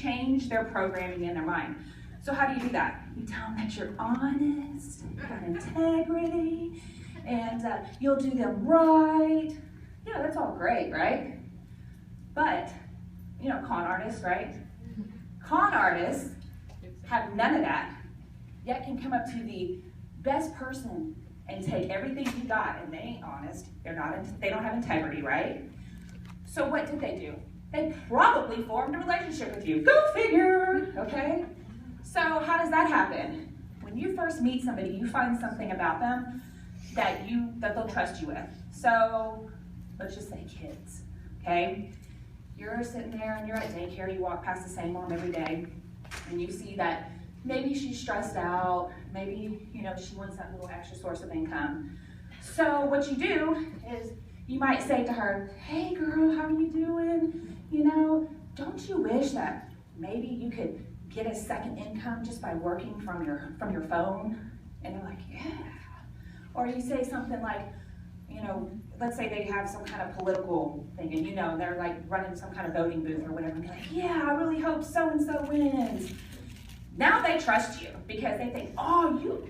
change their programming in their mind. So how do you do that? You tell them that you're honest, you got integrity, and you'll do them right. Yeah, that's all great, right? But, you know, con artists, right? Con artists have none of that, yet can come up to the best person and take everything you got, and they ain't honest. They don't have integrity, right? So what did they do? They probably formed a relationship with you. Go figure, okay? So how does that happen? When you first meet somebody, you find something about them that they'll trust you with. So let's just say kids, okay? You're sitting there and you're at daycare, you walk past the same mom every day, and you see that maybe she's stressed out, maybe, you know, she wants that little extra source of income. So what you do is you might say to her, hey girl, how are you doing? You know, don't you wish that maybe you could get a second income just by working from your phone? And they're like, yeah. Or you say something like, you know, let's say they have some kind of political thing and, you know, they're like running some kind of voting booth or whatever, and be like, yeah, I really hope so-and-so wins. Now they trust you because they think, oh, you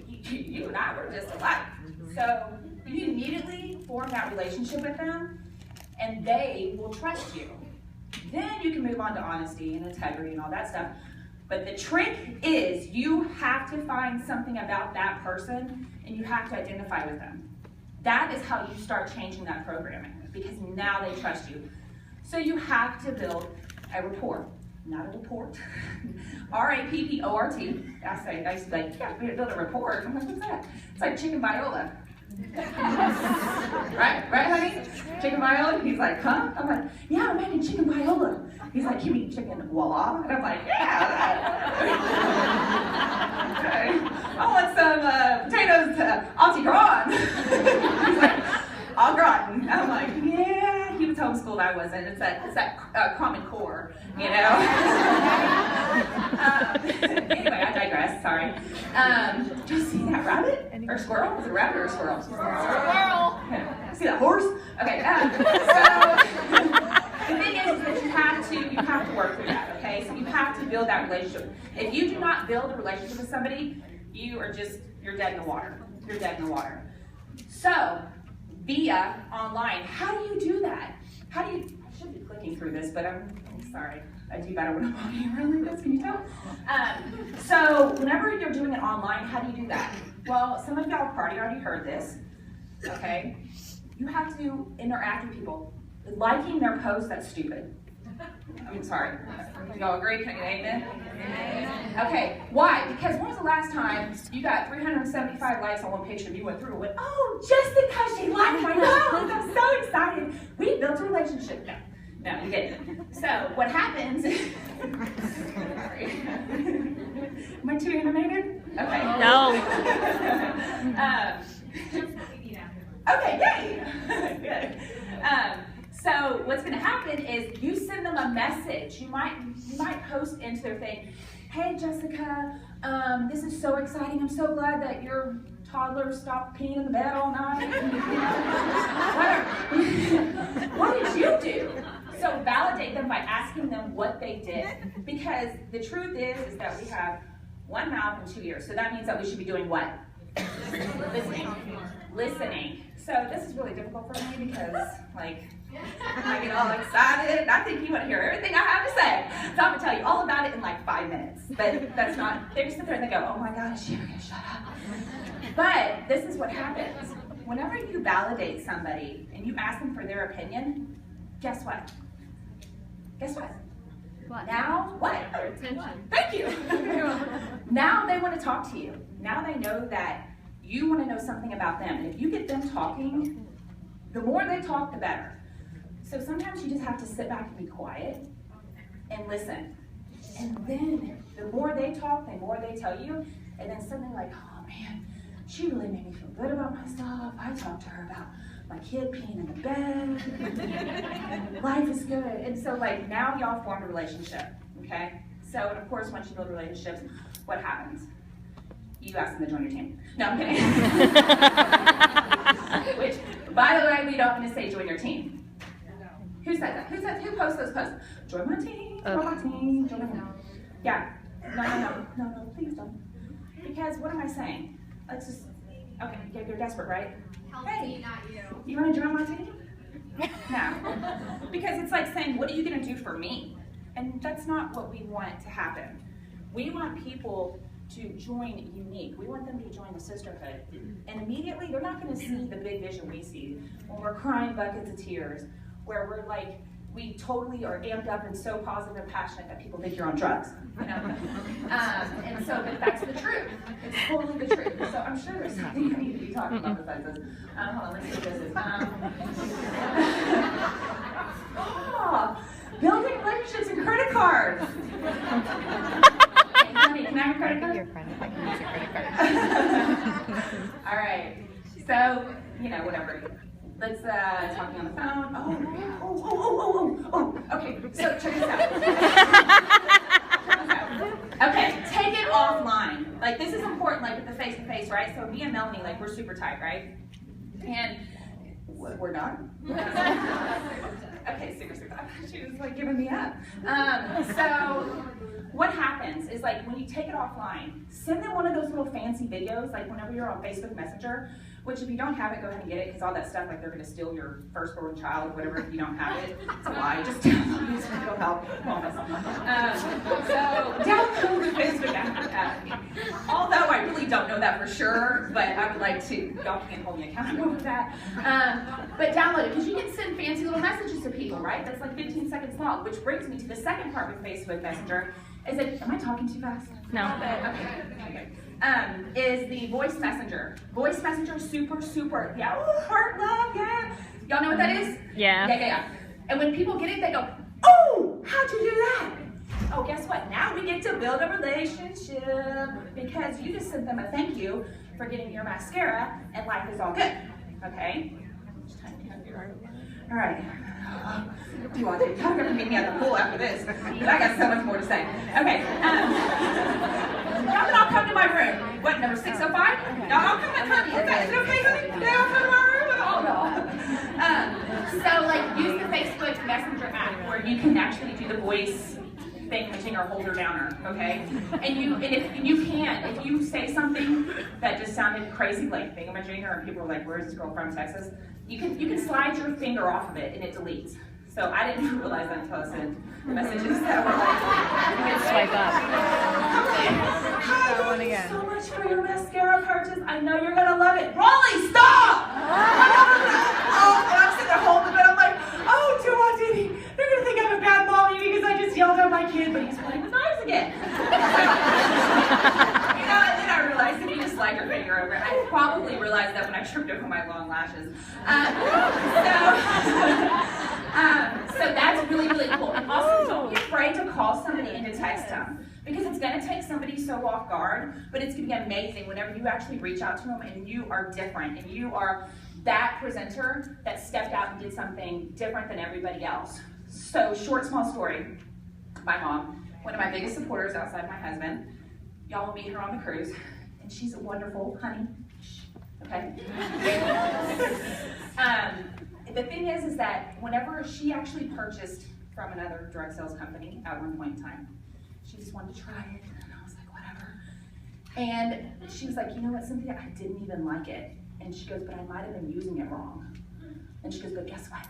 and I were just alike. So you immediately form that relationship with them and they will trust you. Then you can move on to honesty and integrity and all that stuff. But the trick is you have to find something about that person and you have to identify with them. That is how you start changing that programming because now they trust you. So you have to build a rapport. Not a report. R-A-P-P-O-R-T. I used to be like, yeah, we build a report. I'm like, what's that? It's like chicken viola. right, honey? Chicken viola? He's like, huh? I'm like, yeah, I'm making chicken viola. He's like, you mean chicken voila? And I'm like, yeah. Okay. I want some potatoes au gratin. He's like, au gratin. I'm like, yeah. He was homeschooled, I wasn't. It's that Common Core, you know. Anyway, I digress. Sorry. Did you see that rabbit or squirrel? Was it a rabbit or a squirrel? Squirrel. See that horse? Okay. So the thing is that you have to work through that. Okay. So you have to build that relationship. If you do not build a relationship with somebody, you're dead in the water. You're dead in the water. So via online, how do you do that? I should be clicking through this, but I'm sorry. I do better when I'm walking around like this, can you tell? So whenever you're doing it online, how do you do that? Well, some of y'all have probably already heard this, okay? You have to interact with people. Liking their posts, that's stupid. I'm sorry. Y'all agree? Can I get an amen? Okay, why? Because when was the last time you got 375 likes on one picture and you went through and went, oh, just because she liked my post, I'm so excited. We built a relationship. No, you didn't. So what happens, sorry. Am I too animated? Okay. No. Okay, yay. Good. So what's going to happen is you send them a message. You might post into their thing, hey Jessica, this is so exciting. I'm so glad that your toddler stopped peeing in the bed all night. What did you do? So validate them by asking them what they did. Because the truth is that we have one mouth and 2 ears. So that means that we should be doing what? Listening. So this is really difficult for me because, like, I get all excited and I think you want to hear everything I have to say. So I'm going to tell you all about it in like 5 minutes. But that's not, they just sit there and they go, oh my gosh, you're going to shut up. But this is what happens. Whenever you validate somebody and you ask them for their opinion, guess what? Guess what? What? Now, what? Their attention. Thank you. Now they want to talk to you. Now they know that you want to know something about them. And if you get them talking, the more they talk, the better. So sometimes you just have to sit back and be quiet and listen. And then the more they talk, the more they tell you. And then something like, oh man, she really made me feel good about myself. I talked to her about my kid peeing in the bed. Life is good. And so like now y'all formed a relationship, okay? So and of course once you build relationships, what happens? You ask them to join your team. No, I'm kidding. Which, by the way, we don't want to say join your team. Who said that? Who posts those posts? Join my team, join my team, join my team. Yeah. No, please don't. Because what am I saying? Let's just, okay, you're desperate, right? Hey, not you. You want to join my team? No. Because it's like saying, what are you going to do for me? And that's not what we want to happen. We want people to join Unique. We want them to join the sisterhood. And immediately, they're not going to see the big vision we see when we're crying buckets of tears, where we're like, we totally are amped up and so positive and passionate that people think you're on drugs, you know? And so, but that's the truth. It's totally the truth. So I'm sure there's something I need to be talking about besides this. Hold on, let's see what this is. Building relationships and credit cards. Hey, honey, can I have a credit card? Your friend, I can use your credit card. All right. So, you know, whatever. Let's talking on the phone. Oh. Okay, so check this out. Okay, take it offline. Like, this is important, like with the face-to-face, right? So me and Melanie, like, we're super tight, right? And we're done? Okay, seriously, I thought she was like giving me up. So what happens is, like, when you take it offline, send them one of those little fancy videos, like whenever you're on Facebook Messenger, which if you don't have it, go ahead and get it, because all that stuff, like they're going to steal your firstborn child, whatever, if you don't have it. It's a lie. Just download it. It'll help. So download the Facebook app. Although I really don't know that for sure, but I would like to, y'all can't hold me accountable for that. But download it, because you can send fancy little messages to people, right? That's like 15 seconds long, which brings me to the second part with Facebook Messenger. Is it, am I talking too fast? No. Okay. Is the voice messenger. Voice messenger, super, yeah, ooh, heart love, yeah. Y'all know what that is? Yeah. Yeah. And when people get it, they go, oh, how'd you do that? Oh, guess what? Now we get to build a relationship because you just sent them a thank you for getting your mascara and life is all good, okay? All right. Do you want to? Y'all are going to meet me at the pool after this, because I got so much more to say. Okay. Y'all can all come to my room. What, number 605? Y'all all come to honey. Is it okay, honey? They all come to my room? Oh, no. So, like, use the Facebook Messenger app where you can actually do the voice thing or holder downer, okay? And if you say something that just sounded crazy, like thingamajigger, and people are like, "Where's this girl from, Texas?" You can slide your finger off of it and it deletes. So I didn't realize that until I sent messages that were like, You can swipe up. "Hi, thank you so much for your mascara purchase. I know you're gonna love it." Rolly, stop! Oh, and I'm sitting there holding it. I'm like, "Oh, Duan Diddy, they're gonna think I'm a bad mommy because I just yelled at my kid, but he's playing with knives again." You know, and then I realized if you just slide your finger over, I probably realized that when I tripped over my long lashes. So that's really cool. And also, don't be afraid to call somebody and to text them, because it's going to take somebody so off guard, but it's going to be amazing whenever you actually reach out to them and you are different and you are that presenter that stepped out and did something different than everybody else. So, small story. My mom, one of my biggest supporters outside my husband, y'all will meet her on the cruise, and she's a wonderful honey. Okay? The thing is that whenever she actually purchased from another drug sales company at one point in time, she just wanted to try it, and I was like, whatever. And she was like, you know what, Cynthia, I didn't even like it. And she goes, but I might have been using it wrong. And she goes, but guess what?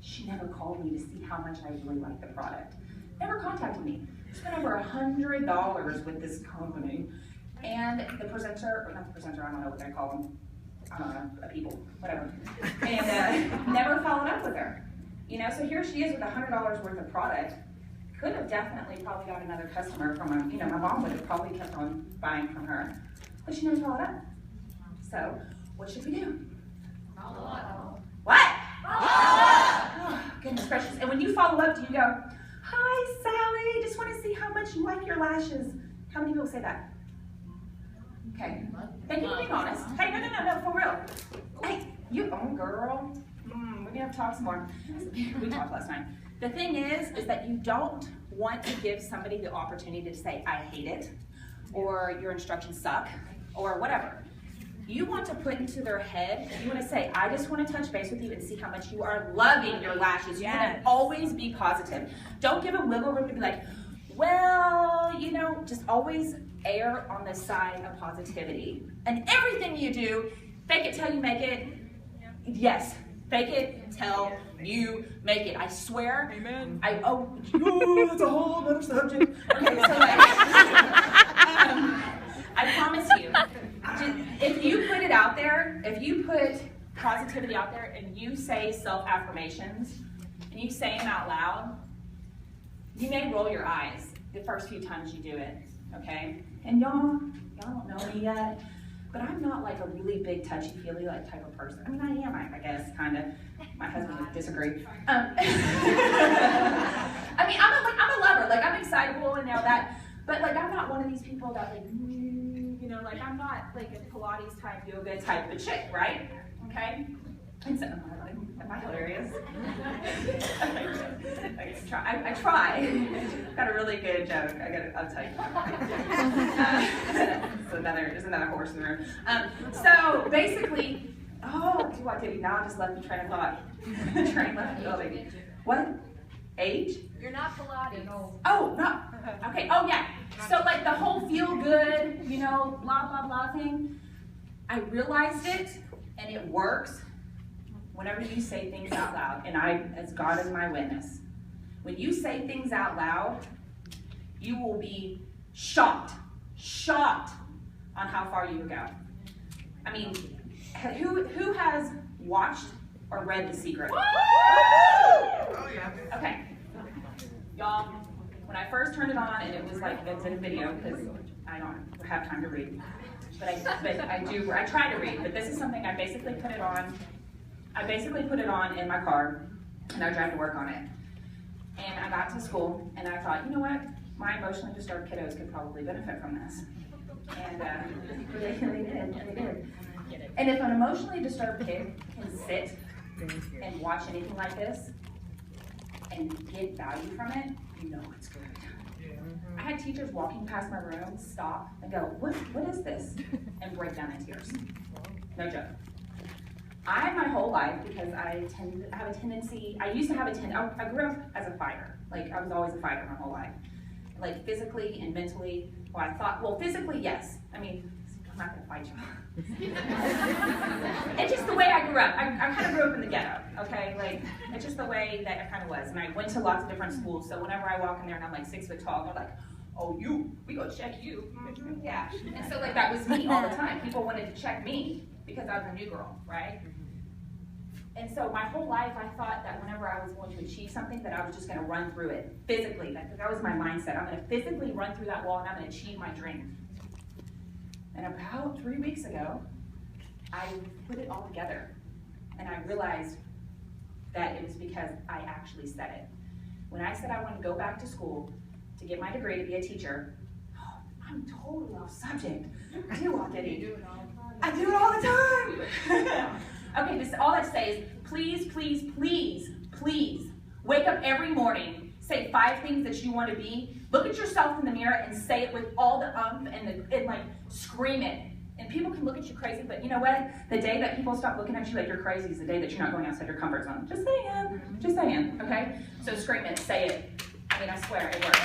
She never called me to see how much I really liked the product. Never contacted me. Spent over $100 with this company. And the presenter, or not the presenter, I don't know what they call them. I don't know, people, whatever. And never followed up with her. You know, so here she is with $100 worth of product. Could have definitely probably got another customer from her. You know, my mom would have probably kept on buying from her. But she never followed up. So, what should we do? Follow up. What? Oh, goodness gracious. And when you follow up, do you go, "Hi, Sally, just want to see how much you like your lashes"? How many people say that? Okay. Thank you for being honest. Hey, no, for real. Hey, you, oh, girl. We're gonna have to talk some more. We talked last night. The thing is that you don't want to give somebody the opportunity to say, "I hate it," or "your instructions suck," or whatever. You want to put into their head, you want to say, "I just want to touch base with you and see how much you are loving your lashes." You want to always be positive. Don't give them wiggle room to be like, "Well, you know, always err on the side of positivity. And everything you do, fake it till you make it. Yes, fake it till you make it. I swear. Amen. That's a whole other subject. Okay, so I promise you, if you put it out there, if you put positivity out there and you say self-affirmations and you say them out loud, you may roll your eyes the first few times you do it, okay? And y'all don't know me yet, but I'm not like a really big touchy-feely like type of person. I mean, I am, I guess, kind of. My husband would disagree. I mean, I'm a lover. Like, I'm excitable and all that, but like, I'm not one of these people that like, you know, like I'm not like a Pilates type, yoga type of chick, right? Okay. And so, am I hilarious? I try. Got a really good joke. I'll tell you. There's another horse in the room. So basically, now I just left the train of thought. The train left the building. What? Age? You're not Pilates. Oh, no. Okay. Oh, yeah. So like the whole feel good, you know, blah, blah, blah thing. I realized it, and it works whenever you say things out loud. And as God is my witness, when you say things out loud, you will be shocked on how far you will go. I mean, who has watched or read The Secret? Oh, yeah. Okay. Y'all, when I first turned it on, and it was like, it's in a video, because I don't have time to read. But I try to read, but this is something I basically put it on. I basically put it on in my car, and I drive to work on it. And I got to school, and I thought, you know what? My emotionally disturbed kiddos could probably benefit from this. And they did. And if an emotionally disturbed kid can sit and watch anything like this and get value from it, you know it's good. I had teachers walking past my room stop and go, what is this? And break down in tears. No joke. My whole life, because I have a tendency, I grew up as a fighter. Like, I was always a fighter my whole life. Like, physically and mentally, physically, yes. I mean, I'm not gonna fight you. It's just the way I grew up. I kind of grew up in the ghetto, okay? Like, it's just the way that I kind of was. And I went to lots of different schools, so whenever I walk in there and I'm like 6 foot tall, they're like, oh, we go check you. Yeah. And so like that was me all the time. People wanted to check me because I was a new girl, right? And so my whole life I thought that whenever I was going to achieve something that I was just going to run through it physically. That was my mindset. I'm going to physically run through that wall and I'm going to achieve my dream. And about 3 weeks ago, I put it all together. And I realized that it was because I actually said it. When I said I wanted to go back to school to get my degree to be a teacher, I'm totally off subject. I do all I do it all the time. Okay, all I say is, please, please, please, please, wake up every morning, say 5 things that you want to be, look at yourself in the mirror and say it with all the and like scream it. And people can look at you crazy, but you know what? The day that people stop looking at you like you're crazy is the day that you're not going outside your comfort zone. Just saying, okay? So scream it, say it. I mean, I swear, it works.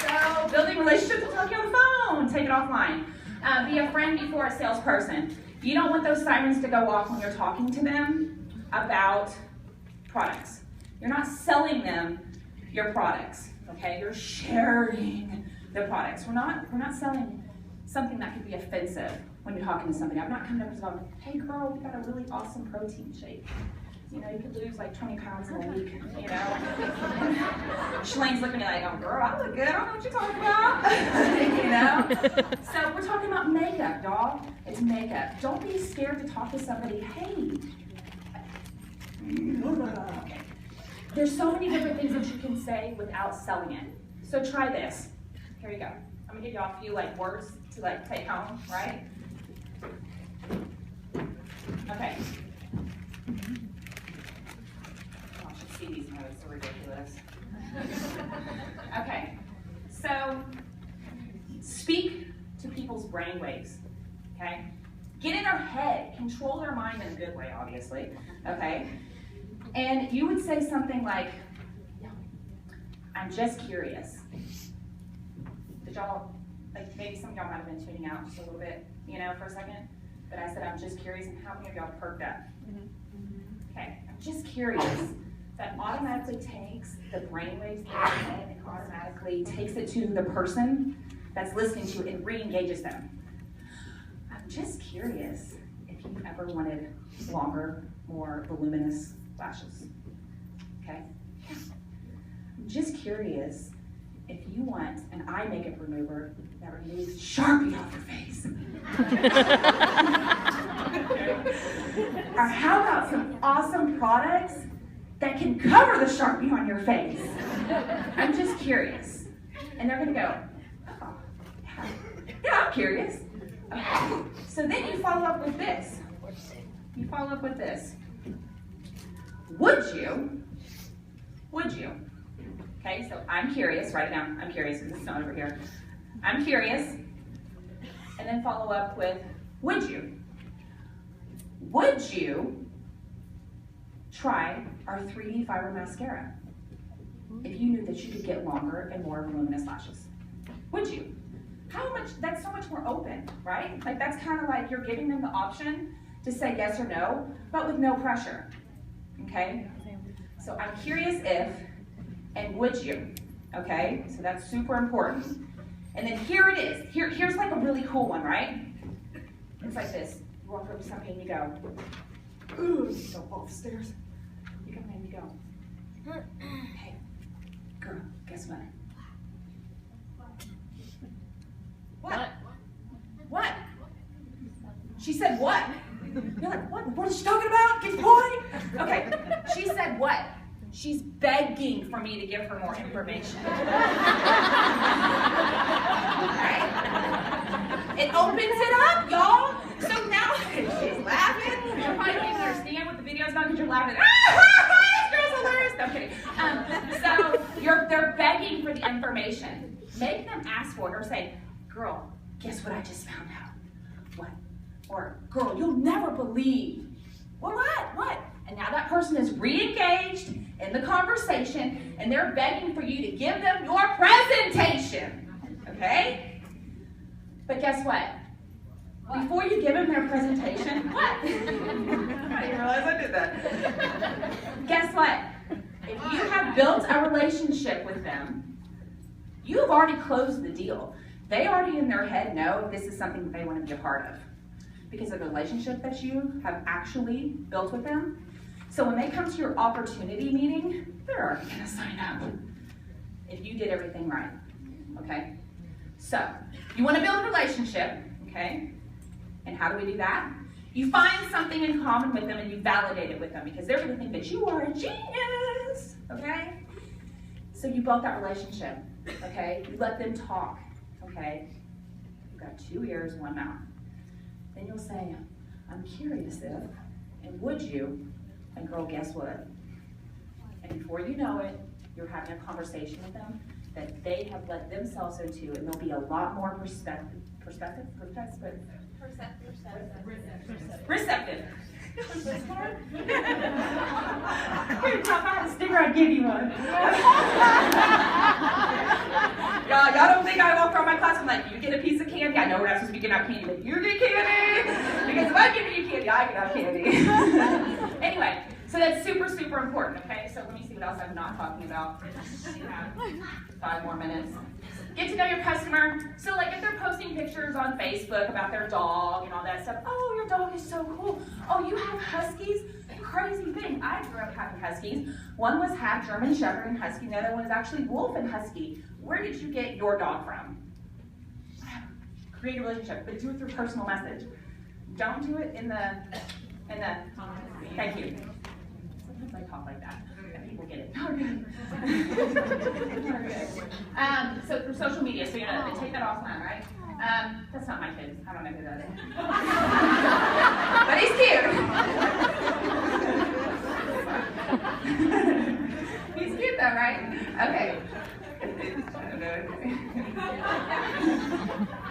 So, building relationships, we'll talk you on the phone. Take it offline. Be a friend before a salesperson. You don't want those sirens to go off when you're talking to them about products. You're not selling them your products, okay? You're sharing the products. We're not selling something that could be offensive when you're talking to somebody. I'm not coming up and going, hey girl, we got a really awesome protein shake. You know, you could lose like 20 pounds in a week, you know? Shalaine's looking at me like, oh girl, I look good, I don't know what you're talking about. You know? So we're talking about makeup, dog. It's makeup. Don't be scared to talk to somebody, hey. Okay. There's so many different things that you can say without selling it. So try this. Here you go. I'm gonna give you all a few like words to like take home, right? Okay. Oh, I should see these notes, they're ridiculous. Okay, so speak to people's brain waves, okay? Get in their head, control their mind in a good way, obviously, okay? And you would say something like, yeah, I'm just curious. Did y'all, like maybe some of y'all might have been tuning out just a little bit, for a second, but I said I'm just curious, and how many of y'all perked up? Okay, I'm just curious. That automatically takes the brainwaves in your head and automatically takes it to the person that's listening to it and re-engages them. I'm just curious if you ever wanted longer, more voluminous lashes. Okay? I'm just curious if you want an eye makeup remover that removes Sharpie off your face. Or how about some awesome products that can cover the Sharpie on your face? I'm just curious. And they're gonna go, oh, yeah, I'm curious. Okay. So then you follow up with this. Would you? Okay, so I'm curious, write it down. I'm curious, because it's not over here. I'm curious. And then follow up with, would you? Would you try our 3D fiber mascara if you knew that you could get longer and more voluminous lashes? Would you? How much, that's so much more open, right? Like that's kind of like you're giving them the option to say yes or no, but with no pressure, okay? So I'm curious if, and would you, okay? So that's super important. And then here it is. Here's like a really cool one, right? It's like this. You walk over to somebody and you go, ooh, you go off the stairs. You come in and you go, hey, girl, guess what? What? She said what? You're like, what is she talking about? Get the point? Okay, she said what? She's begging for me to give her more information. Right? It opens it up, y'all. So now she's laughing. You probably can't understand what the video's about because you're laughing. This girl's hilarious. No, I'm kidding. So they're begging for the information. Make them ask for it or say, girl, guess what I just found out? What? Or, girl, you'll never believe. Well, what? And now that person is re-engaged in the conversation and they're begging for you to give them your presentation, okay? But guess what? Before you give them their presentation, what? I didn't realize I did that. Guess what? If you have built a relationship with them, you have already closed the deal. They already in their head know this is something that they want to be a part of because of the relationship that you have actually built with them. So when they come to your opportunity meeting, they're already going to sign up if you did everything right, okay? So you want to build a relationship, okay? And how do we do that? You find something in common with them and you validate it with them because they're going to think that you are a genius, okay? So you built that relationship, okay? You let them talk, okay? You've got 2 ears, 1 mouth. Then you'll say, I'm curious if, and would you, and girl, guess what? And before you know it, you're having a conversation with them that they have let themselves into, and there'll be a lot more receptive. If I had a sticker, I'd give you one. Y'all don't think I walk around my class and like, you get a piece of candy. I know we're not supposed to be giving out candy, but you get candy. Because if I give you candy, I can have candy. Anyway, so that's super, super important, okay? So let me see what else I'm not talking about. We have 5 more minutes. Get to know your customer. So like if they're posting pictures on Facebook about their dog and all that stuff, oh, your dog is so cool. Oh, you have huskies? Crazy thing. I grew up having huskies. One was half German Shepherd and husky, the other one is actually wolf and husky. Where did you get your dog from? Create a relationship, but do it through personal message. Don't do it in the thank you. Sometimes I talk like that. People get it. Oh, good. So through social media, so you're gonna take that offline, right? That's not my kid. I don't know who that is. But he's cute. He's cute though, right? Okay.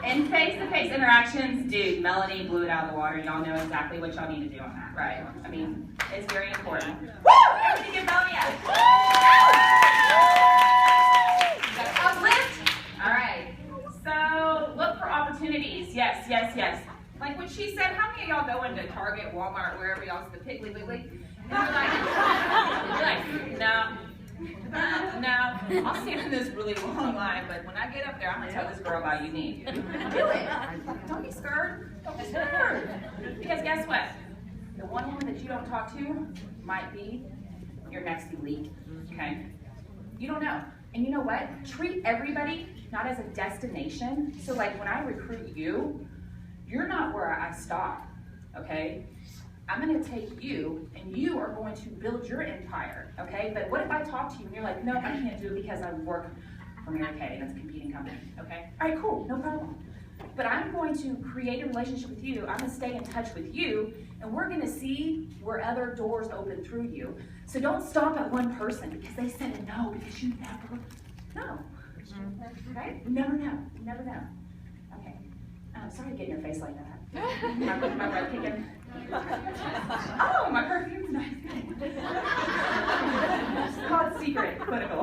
And face-to-face interactions, dude, Melanie blew it out of the water. Y'all know exactly what y'all need to do on that, right? I mean, it's very important. Woo! Everybody give Melanie a Target, Walmart, wherever y'all see the Piggly Wiggly. And you're like, no. I'll stand in this really long line, but when I get up there, I'm gonna tell this girl about you need. Do it. Don't be scared. Don't be scared. Because guess what? The one woman that you don't talk to might be your next elite. Okay? You don't know. And you know what? Treat everybody not as a destination. So like when I recruit you, you're not where I stop. Okay? I'm going to take you, and you are going to build your empire, okay? But what if I talk to you, and you're like, no, I can't do it because I work for Mary Kay, that's a competing company, okay? All right, cool, no problem. But I'm going to create a relationship with you. I'm going to stay in touch with you, and we're going to see where other doors open through you. So don't stop at one person because they said a no, because you never know, okay? You never know, you never know. Okay, sorry to get in your face like that. My breath kicking. Oh, my perfume's nice. It's called secret, clinical.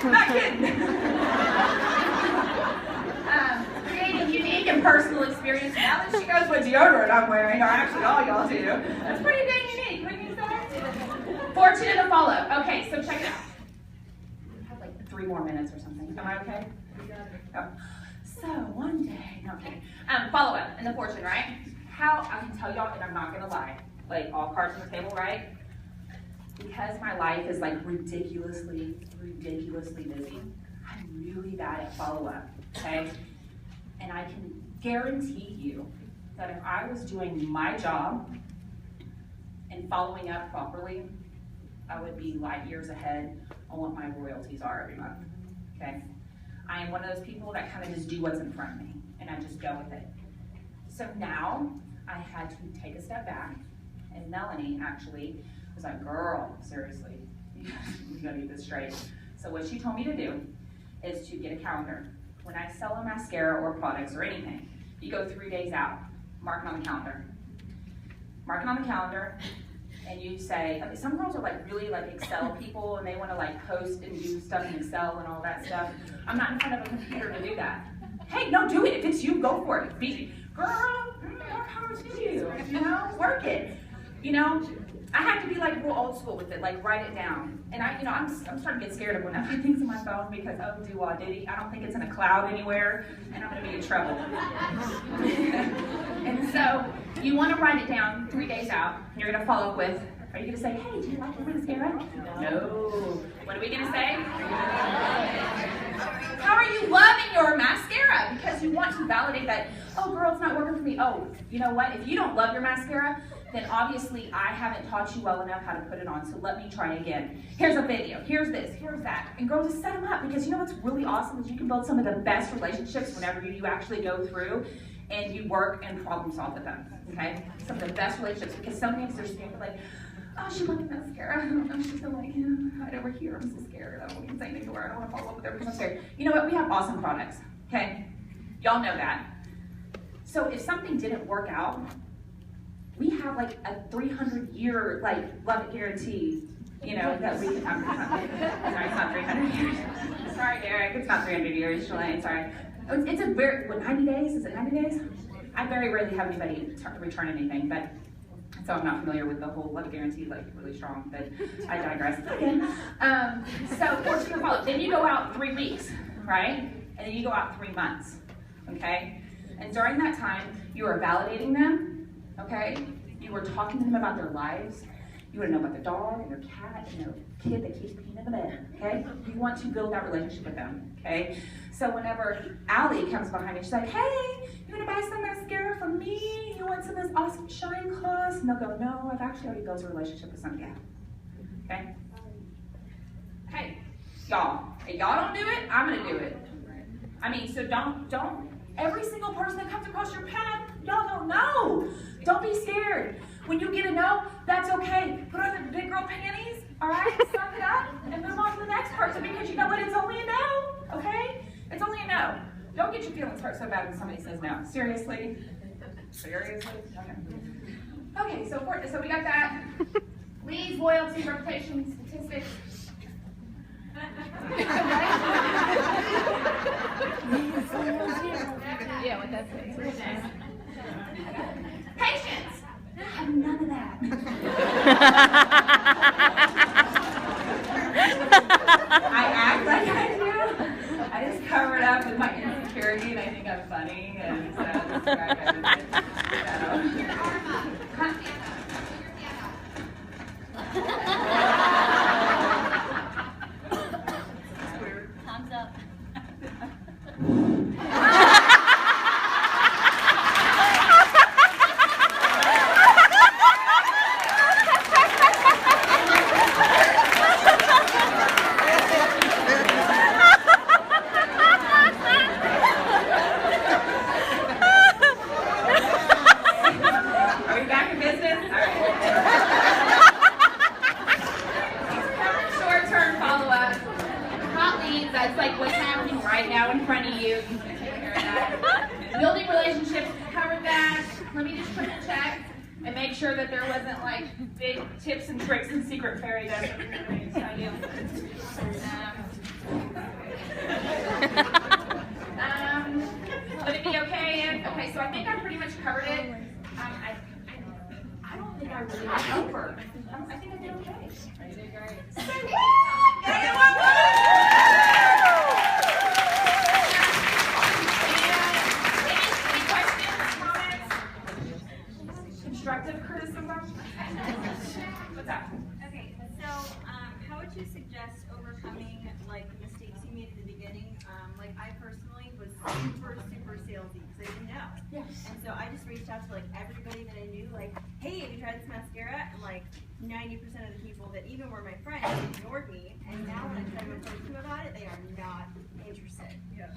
Not kidding. Creating unique and personal experience. Now that she knows what deodorant I'm wearing, or actually all y'all do, that's pretty dang unique, wouldn't you say? Fortunate to follow. Okay, so check it out. I have like 3 more minutes or something. Am I okay? Oh. So one day, no, okay. Follow up in the fortune, right? How I can tell y'all, and I'm not gonna lie, like all cards on the table, right? Because my life is like ridiculously busy. I'm really bad at follow up, okay? And I can guarantee you that if I was doing my job and following up properly, I would be light years ahead on what my royalties are every month, okay? I am one of those people that kind of just do what's in front of me, and I just go with it. So now, I had to take a step back, and Melanie actually was like, girl, seriously, you gotta get this straight. So what she told me to do is to get a calendar. When I sell a mascara or products or anything, you go 3 days out, mark it on the calendar. Mark it on the calendar, and you say, okay, some girls are like really like Excel people and they want to like post and do stuff in Excel and all that stuff. I'm not in front of a computer to do that. Hey, no, do it. If it's you, go for it. Be, girl, more power to you. You know, work it. You know, I have to be like real old school with it, like write it down. And I'm starting to get scared of when I put things in my phone because oh, diddy. I don't think it's in a cloud anywhere, and I'm gonna be in trouble. And so you want to write it down 3 days out. You're gonna follow up with, are you gonna say, hey, do you like your mascara? No. What are we gonna say? How are you loving your mascara? Because you want to validate that, oh girl, it's not working for me. Oh, you know what? If you don't love your mascara, then obviously I haven't taught you well enough how to put it on, so let me try again. Here's a video, here's this, here's that. And girls, just set them up, because you know what's really awesome is you can build some of the best relationships whenever you actually go through and you work and problem solve with them, okay? Some of the best relationships, because sometimes they're scared, like, oh, she loves mascara. I don't know, she's so like, right over here, I'm so scared. I don't even say anything to her. I don't want to follow up with her because I'm scared. You know what? We have awesome products, okay? Y'all know that. So if something didn't work out, we have like a 300-year like love it guarantee, you know, that we can have. Sorry, it's not 300 years. Sorry, Derek, it's not 300 years, Shalane, sorry. It's a very, what, 90 days? Is it 90 days? I very rarely have anybody return anything, but so I'm not familiar with the whole love guarantee, like really strong, but I digress again. So fortune to follow. Then you go out 3 weeks, right? And then you go out 3 months, okay? And during that time, you are validating them, okay? You are talking to them about their lives. You want to know about their dog and their cat and their kid that keeps peeing in the bed, okay? You want to build that relationship with them, okay? So whenever Allie comes behind me, she's like, hey, you want to buy some mascara from me? You want some of this awesome shine gloss? And they'll go, no, I've actually already built a relationship with Cynthia, okay? Hey, y'all, if y'all don't do it, I'm going to do it. I mean, so don't, every single person that comes across your path, y'all don't know. Don't be scared. When you get a no, that's okay. Put on the big girl panties, all right? Suck it up and move on to the next person, because you know what? It's only a no, okay? It's only a no. Don't get your feelings hurt so bad when somebody says no. Seriously? Seriously? Okay. Okay, so we got that. Leads, loyalty, reputation, statistics. Yeah, Patience. I have none of that. I act like I do. I just cover it up with my insecurity, and I think I'm funny, and so that's where I go with it. Your arm up. Put your hand up. Put your hand up. Thumbs up. Are we back in business? All right. Short-term follow-up. Hot leads, that's like what's happening right now in front of you. You can take care of that. Building relationships, covered that. Let me just triple check and make sure that there wasn't like big tips and tricks and secret fairy dust that we're going to tell you. Would it be okay? Okay, so I think I pretty much covered it. I don't think I really went over. I think I did okay. You did great. Any questions, comments? Constructive criticism? What's that? Okay, so how would you suggest overcoming like the mistakes you made at the beginning? Like I personally was super salesy because I didn't know. Yeah. And so I just reached out to like everybody that I knew, like, hey, have you tried this mascara? And like 90% of the people that even were my friends ignored me. And now when I try to approach them about it, they are not interested. Yeah.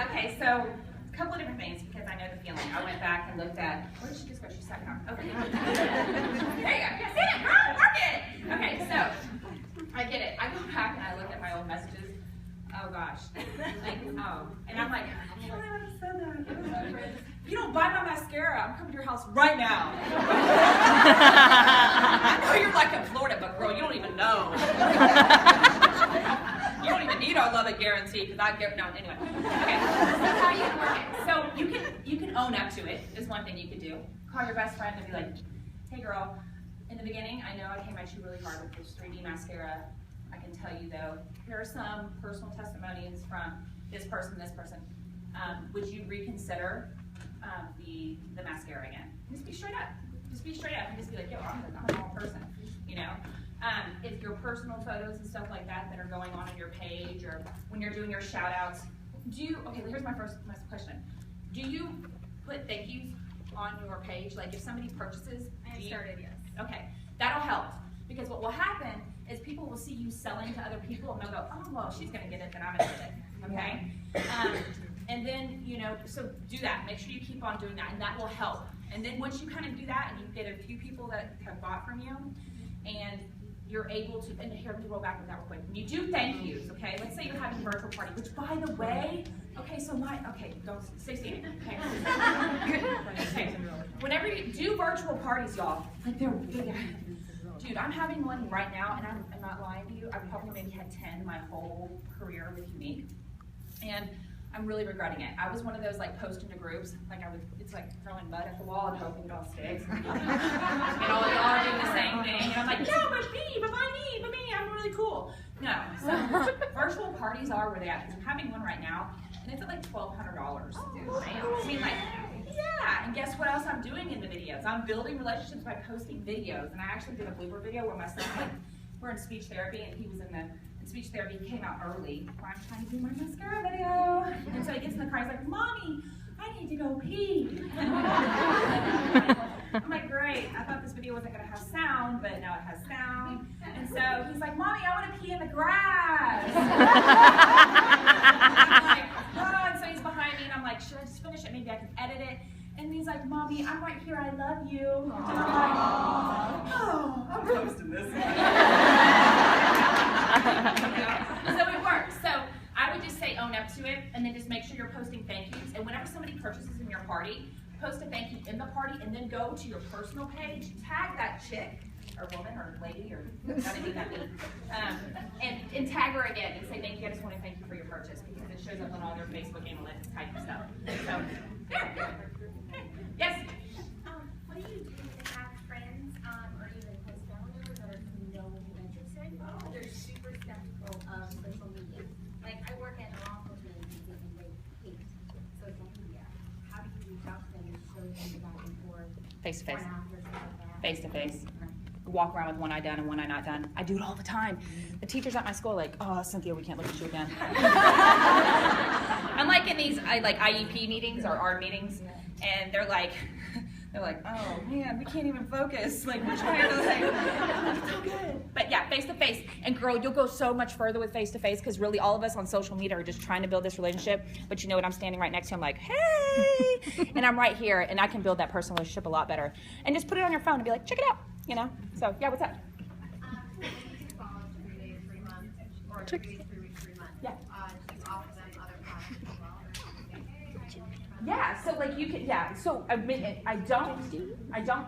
Okay, so a couple of different things because I know the feeling. I went back and looked at, where did she just go? She's second on. Okay. There you go. Yeah, see it, girl, work it. Okay, so I get it. I go back and I look at my old messages. Oh gosh. Like, and I'm like, I can't believe I just said that. If you don't buy my mascara, I'm coming to your house right now. I know you're like in Florida, but girl, you don't even know. You don't even need our love and guarantee because I get no anyway. Okay, so that's how you can work it. So you can own up to it is one thing you could do. Call your best friend and be like, hey girl, in the beginning I know I came at you really hard with this 3D mascara. I can tell you though, here are some personal testimonies from this person. Would you reconsider the mascara again? Just be straight up. Just be straight up and just be like, yo, I'm a normal person, you know? If your personal photos and stuff like that that are going on your page or when you're doing your shout outs, okay, here's my first question. Do you put thank yous on your page? Like if somebody purchases? I started, yes. Okay, that'll help. Because what will happen is people will see you selling to other people and they'll go, oh, well, she's gonna get it, then I'm gonna get it, okay? And then, you know, so do that. Make sure you keep on doing that and that will help. And then once you kind of do that and you get a few people that have bought from you and you're able to, and here, let me roll back with that real quick. When you do thank yous, okay? Let's say you're having a virtual party, which by the way, okay, so go stay standing, okay? Okay. Whenever you do virtual parties, y'all, like they're big. Dude, I'm having one right now, and I'm not lying to you. I've probably maybe had 10 my whole career with Unique, and I'm really regretting it. I was one of those like post into groups, like it's like throwing mud at the wall and hoping it all sticks. And all y'all are doing the same thing, and I'm like, yeah, but me, I'm really cool. No, so virtual parties are where they at. I'm having one right now, and it's at like $1,200. Dude, I mean, like. Yeah, and guess what else I'm doing in the videos? I'm building relationships by posting videos, and I actually did a blooper video where my son, we're in speech therapy, and he was in speech therapy, he came out early, where I'm trying to do my mascara video, and so he gets in the car, he's like, Mommy, I need to go pee. I'm like, great, I thought this video wasn't going to have sound, but now it has sound, and so he's like, Mommy, I want to pee in the grass. I'm like, oh, and so he's behind me, and I'm like, should I just finish it? Maybe I can edit it. And he's like, Mommy, I'm right here, I love you. And I'm like, oh, I'm posting this. So it works. So I would just say own up to it, and then just make sure you're posting thank yous. And whenever somebody purchases in your party, post a thank you in the party, and then go to your personal page, tag that chick, or woman or lady or gotta be that me. And tag her again and say thank you. I just want to thank you for your purchase because it shows up on all their Facebook analytics type of stuff. So, yeah. Yes. What do you do to have friends or even close family members that are no interested? They're super skeptical of social media. Like I work at a law firm and they hate social media. How do you reach out to them and show them the back and forth? Face to face. Like Face to face. Walk around with one eye done and one eye not done. I do it all the time. The teachers at my school are like, oh, Cynthia, we can't look at you again. I'm like in these IEP meetings or ARD meetings, and they're like, oh man, we can't even focus. Like we're trying to it's so good. But yeah, face to face. And girl, you'll go so much further with face to face because really all of us on social media are just trying to build this relationship. But you know what? I'm standing right next to him like, hey, and I'm right here, and I can build that personal relationship a lot better. And just put it on your phone and be like, check it out. You know? So yeah, what's up? When you follow 3 days, 3 months, or 3 days, 3 weeks, 3 months, Yeah. do you offer them other products as well? Or do you say, hey, I know you Yeah, so like you can, yeah, so I don't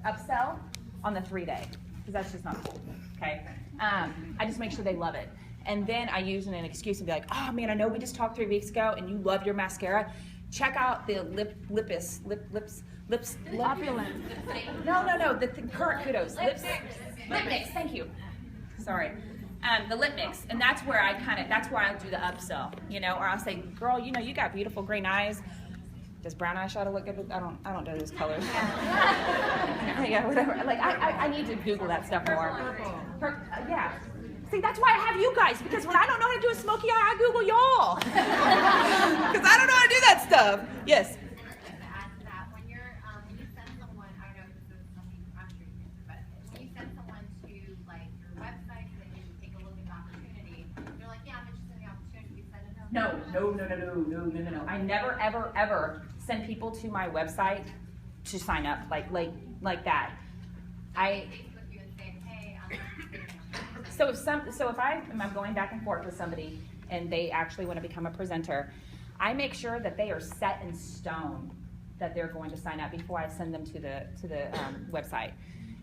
upsell on the 3-day because that's just not cool, okay? I just make sure they love it. And then I use an excuse and be like, oh man, I know we just talked 3 weeks ago and you love your mascara. Check out the lips, opulent. No, the current kudos. Lip mix, thank you. Sorry. The lip mix, and that's where that's where I'll do the upsell, you know, or I'll say, girl, you know, you got beautiful green eyes. Does brown eyeshadow look good? I don't do those colors. Yeah, whatever. Like I need to Google that stuff more. Yeah. See, that's why I have you guys, because when I don't know how to do a smoky eye, I Google y'all. Because I don't know how to do that stuff. Yes. to add to that, when you send someone, I don't know if this is something I'm sure you can answer, but when you send someone to like your website so they can take a look at the opportunity, they're like, yeah, I'm interested in the opportunity. You send it No. I never, ever send people to my website to sign up like that. Facebook you and say, hey, I'm interested in So if I'm going back and forth with somebody and they actually want to become a presenter, I make sure that they are set in stone that they're going to sign up before I send them to the website.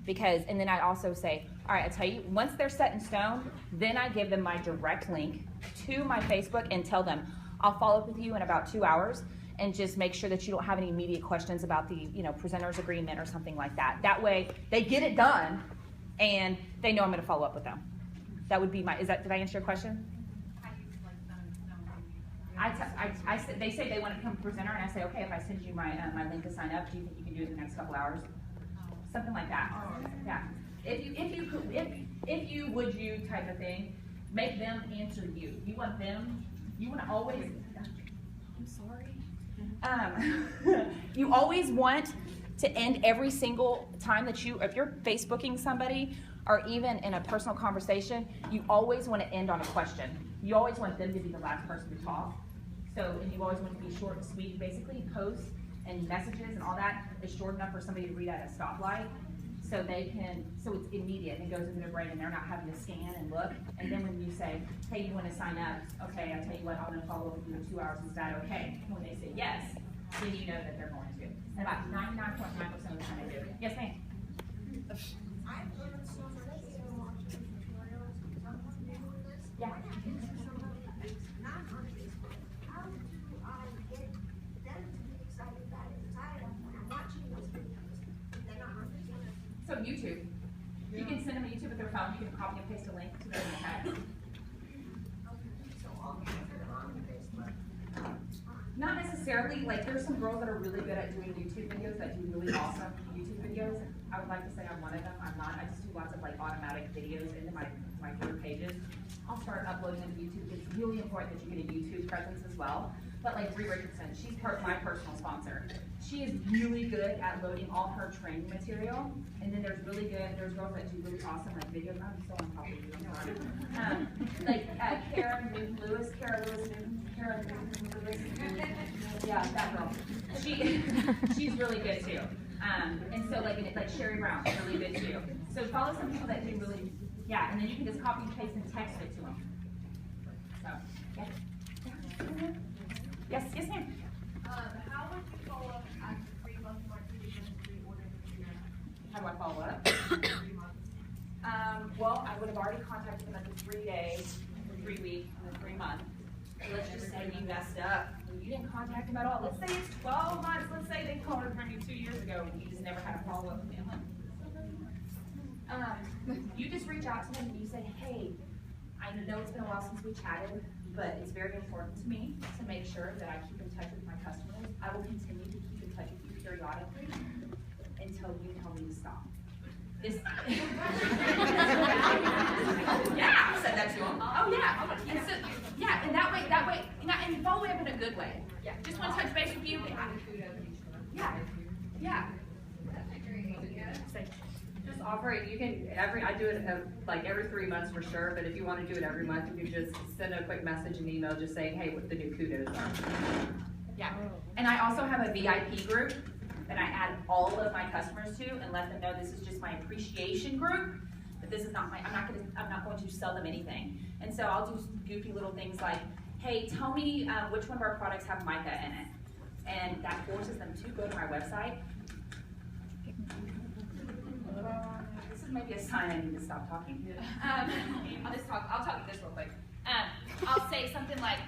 And then I also say, all right, I tell you, once they're set in stone, then I give them my direct link to my Facebook and tell them, I'll follow up with you in about 2 hours and just make sure that you don't have any immediate questions about the presenter's agreement or something like that. That way they get it done and they know I'm going to follow up with them. That would be did I answer your question? how you like They say they want to become a presenter, and I say, okay, if I send you my link to sign up, do you think you can do it in the next couple hours? Something like that. Yeah. If you would you type of thing, make them answer you. You want to always. I'm sorry. You always want to end every single time that if you're Facebooking somebody or even in a personal conversation, you always want to end on a question. You always want them to be the last person to talk. And you always want to be short and sweet. Basically, posts and messages and all that is short enough for somebody to read at a stoplight. So it's immediate and it goes into their brain and they're not having to scan and look. And then when you say, hey, you want to sign up? Okay, I'll tell you what, I'm going to follow up with you in 2 hours. Is that okay? When they say yes, then you know that they're going to. And about 99.9% of the time they do. Yes, ma'am. I've learned so much from watching tutorials and someone doing this. Yeah. Not on Facebook. How do I get them to be excited about it? Because when I'm watching those videos, they're not on Facebook. So YouTube. You can send them a YouTube with their phone. You can copy and paste a link to their text. So all the kids are on Facebook. Not necessarily. Like there's some girls that are really good at doing YouTube videos that do really awesome YouTube videos. I would like to say I'm one of them. I'm not. I just do lots of like automatic videos into my favorite pages. I'll start uploading them to YouTube. It's really important that you get a YouTube presence as well. But like Bree Richardson, she's my personal sponsor. She is really good at loading all her training material. And then there's girls that do really awesome like videos. I'm so on top of you, I'm sorry. Kara Lewis. Yeah, that girl. She's really good too. And so like Sherry Brown, really good too. So follow some people that do really, yeah, and then you can just copy and paste and text it to them. So, yeah. Yes, ma'am. how would you follow up after 3 months or 2 weeks and reorder the How do I follow up? 3 months? Well, I would have already contacted them at the 3-day, the 3-week, and the 3-month. Let's just say you messed up and you didn't contact them at all. Let's say it's 12 months. Let's say they called from you 2 years ago and you just never had a follow-up with them. You just reach out to them and you say, hey, I know it's been a while since we chatted, but it's very important to me to make sure that I keep in touch with my customers. I will continue to keep in touch with you periodically until you tell me to stop. This yeah, I said that to him. Oh yeah. And so, yeah, and that way, and follow up in a good way. Yeah. Just want to touch base with you. Yeah. Yeah. Just offer it. You can I do it like every 3 months for sure. But if you want to do it every month, you can just send a quick message and email, just saying, hey, what the new kudos are. Yeah. And I also have a VIP group that I add all of my customers to and let them know this is just my appreciation group. But this is not my. I'm not going to sell them anything. And so I'll do goofy little things like, hey, tell me which one of our products have mica in it, and that forces them to go to my website. This is maybe a sign I need to stop talking. I'll talk this real quick. I'll say something like,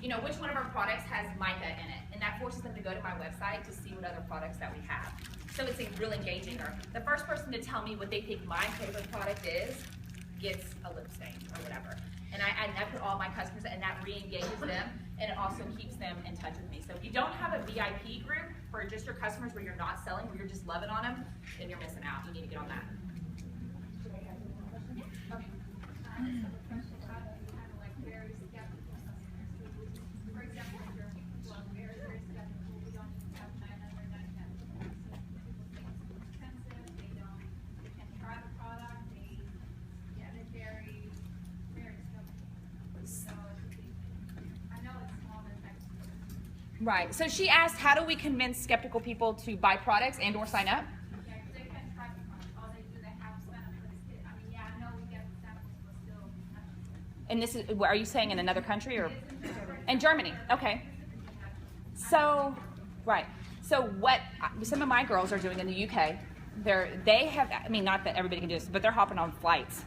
which one of our products has mica in it, and that forces them to go to my website to see what other products that we have. So it's real engaging. Or the first person to tell me what they think my favorite product is gets a lip stain or whatever. And I put all my customers, and that re-engages them, and it also keeps them in touch with me. So if you don't have a VIP group for just your customers where you're not selling, where you're just loving on them, then you're missing out. You need to get on that. Okay. For example, if you're very, very skeptical, we don't even have 999 it's expensive, they can't try the product, they get it very, very skeptical. So I know it's small and effective. Right. So she asked, how do we convince skeptical people to buy products and or sign up? Yeah, because they can't try the product. All they do, they have benefits. I mean, yeah, I know we get the samples, but still. And this is, are you saying in another country or? In Germany. Okay. So, right. So what some of my girls are doing in the UK, they have, I mean, not that everybody can do this, but they're hopping on flights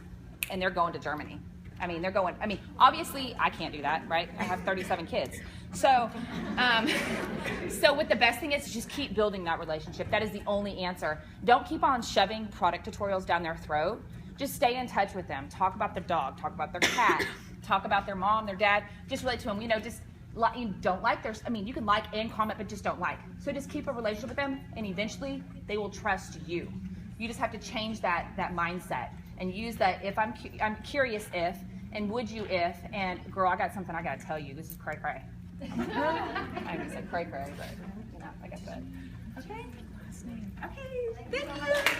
and they're going to Germany. Obviously I can't do that, right? I have 37 kids. So, so what the best thing is just keep building that relationship. That is the only answer. Don't keep on shoving product tutorials down their throat. Just stay in touch with them. Talk about their dog, talk about their cat, talk about their mom, their dad. Just relate to them, you don't like their, you can like and comment, but just don't like. So just keep a relationship with them, and eventually they will trust you. You just have to change that mindset and use that if I'm curious if, and would you if, and girl, I got something I got to tell you. This is cray cray. I just said cray cray, but like I said. Okay. Okay. Thank you.